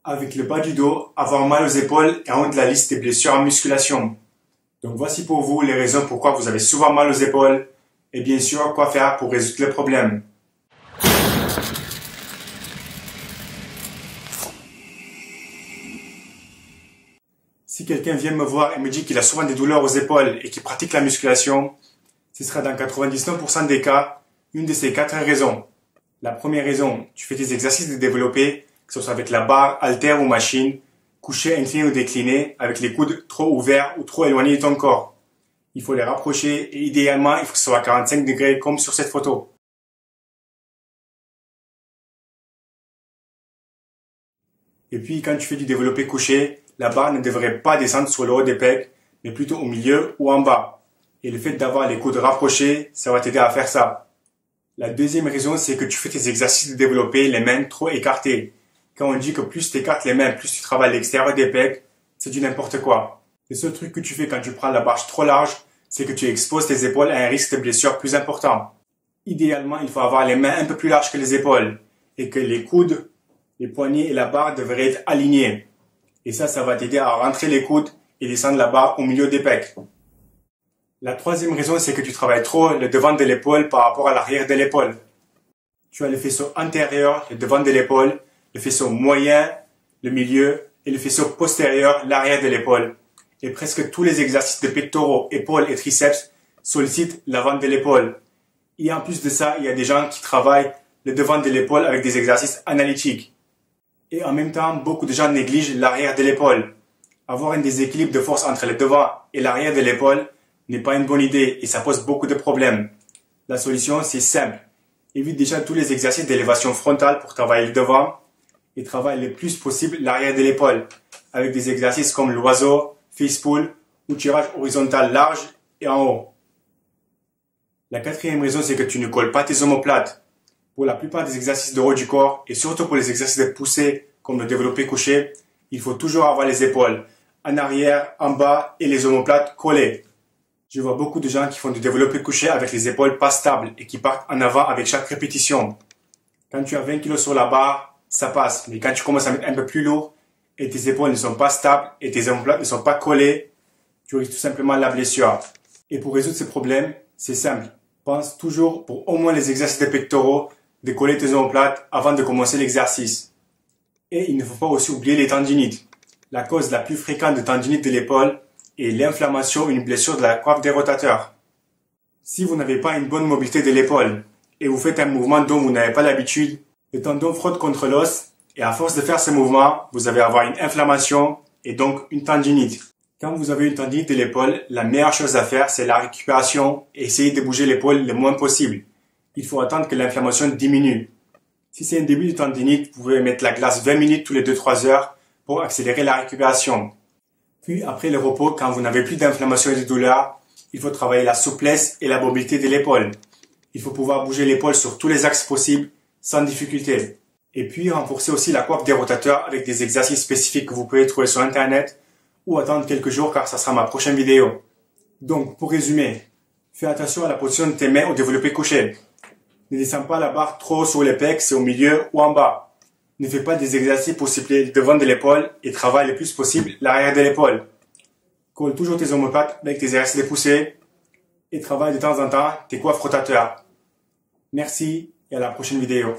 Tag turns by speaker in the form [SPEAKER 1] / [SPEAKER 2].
[SPEAKER 1] Avec le bas du dos, avoir mal aux épaules est en haut de la liste des blessures en musculation. Donc voici pour vous les raisons pourquoi vous avez souvent mal aux épaules et bien sûr quoi faire pour résoudre le problème. Si quelqu'un vient me voir et me dit qu'il a souvent des douleurs aux épaules et qu'il pratique la musculation, ce sera dans 99% des cas une de ces 4 raisons. La première raison, tu fais des exercices de développé, que ce soit avec la barre, haltère ou machine, couché, incliné ou décliné, avec les coudes trop ouverts ou trop éloignés de ton corps. Il faut les rapprocher et idéalement, il faut que ce soit à 45 degrés comme sur cette photo. Et puis, quand tu fais du développé couché, la barre ne devrait pas descendre sur le haut des pecs, mais plutôt au milieu ou en bas. Et le fait d'avoir les coudes rapprochés, ça va t'aider à faire ça. La deuxième raison, c'est que tu fais tes exercices de développé les mains trop écartées. Quand on dit que plus tu écartes les mains, plus tu travailles l'extérieur des pecs, c'est du n'importe quoi. Le seul truc que tu fais quand tu prends la barre trop large, c'est que tu exposes tes épaules à un risque de blessure plus important. Idéalement, il faut avoir les mains un peu plus larges que les épaules et que les coudes, les poignets et la barre devraient être alignés. Et ça va t'aider à rentrer les coudes et descendre la barre au milieu des pecs. La troisième raison, c'est que tu travailles trop le devant de l'épaule par rapport à l'arrière de l'épaule. Tu as le faisceau antérieur, le devant de l'épaule, le faisceau moyen, le milieu, et le faisceau postérieur, l'arrière de l'épaule. Et presque tous les exercices de pectoraux, épaules et triceps sollicitent l'avant de l'épaule. Et en plus de ça, il y a des gens qui travaillent le devant de l'épaule avec des exercices analytiques. Et en même temps, beaucoup de gens négligent l'arrière de l'épaule. Avoir un déséquilibre de force entre le devant et l'arrière de l'épaule n'est pas une bonne idée et ça pose beaucoup de problèmes. La solution, c'est simple. Évite déjà tous les exercices d'élévation frontale pour travailler le devant et travaille le plus possible l'arrière de l'épaule avec des exercices comme l'oiseau, face pull ou tirage horizontal large et en haut. La quatrième raison, c'est que tu ne colles pas tes omoplates. Pour la plupart des exercices de haut du corps et surtout pour les exercices de poussée comme le développé couché, il faut toujours avoir les épaules en arrière, en bas et les omoplates collées. Je vois beaucoup de gens qui font du développé couché avec les épaules pas stables et qui partent en avant avec chaque répétition. Quand tu as 20 kg sur la barre, ça passe. Mais quand tu commences à mettre un peu plus lourd et tes épaules ne sont pas stables et tes omoplates ne sont pas collées, tu risques tout simplement la blessure. Et pour résoudre ces problèmes, c'est simple. Pense toujours pour au moins les exercices de pectoraux de coller tes omoplates avant de commencer l'exercice. Et il ne faut pas aussi oublier les tendinites. La cause la plus fréquente de tendinite de l'épaule est l'inflammation ou une blessure de la coiffe des rotateurs. Si vous n'avez pas une bonne mobilité de l'épaule et vous faites un mouvement dont vous n'avez pas l'habitude, le tendon frotte contre l'os et à force de faire ce mouvement, vous allez avoir une inflammation et donc une tendinite. Quand vous avez une tendinite de l'épaule, la meilleure chose à faire, c'est la récupération et essayer de bouger l'épaule le moins possible. Il faut attendre que l'inflammation diminue. Si c'est un début de tendinite, vous pouvez mettre la glace 20 minutes tous les 2-3 heures pour accélérer la récupération. Puis après le repos, quand vous n'avez plus d'inflammation et de douleur, il faut travailler la souplesse et la mobilité de l'épaule. Il faut pouvoir bouger l'épaule sur tous les axes possibles sans difficulté. Et puis renforcer aussi la coiffe des rotateurs avec des exercices spécifiques que vous pouvez trouver sur internet ou attendre quelques jours car ça sera ma prochaine vidéo. Donc pour résumer, fais attention à la position de tes mains au développé couché. Ne descends pas la barre trop sur les pecs, c'est au milieu ou en bas. Ne fais pas des exercices pour cibler le devant de l'épaule et travaille le plus possible l'arrière de l'épaule. Colle toujours tes omoplates avec tes exercices de poussée et travaille de temps en temps tes coiffes rotateurs. Merci et à la prochaine vidéo.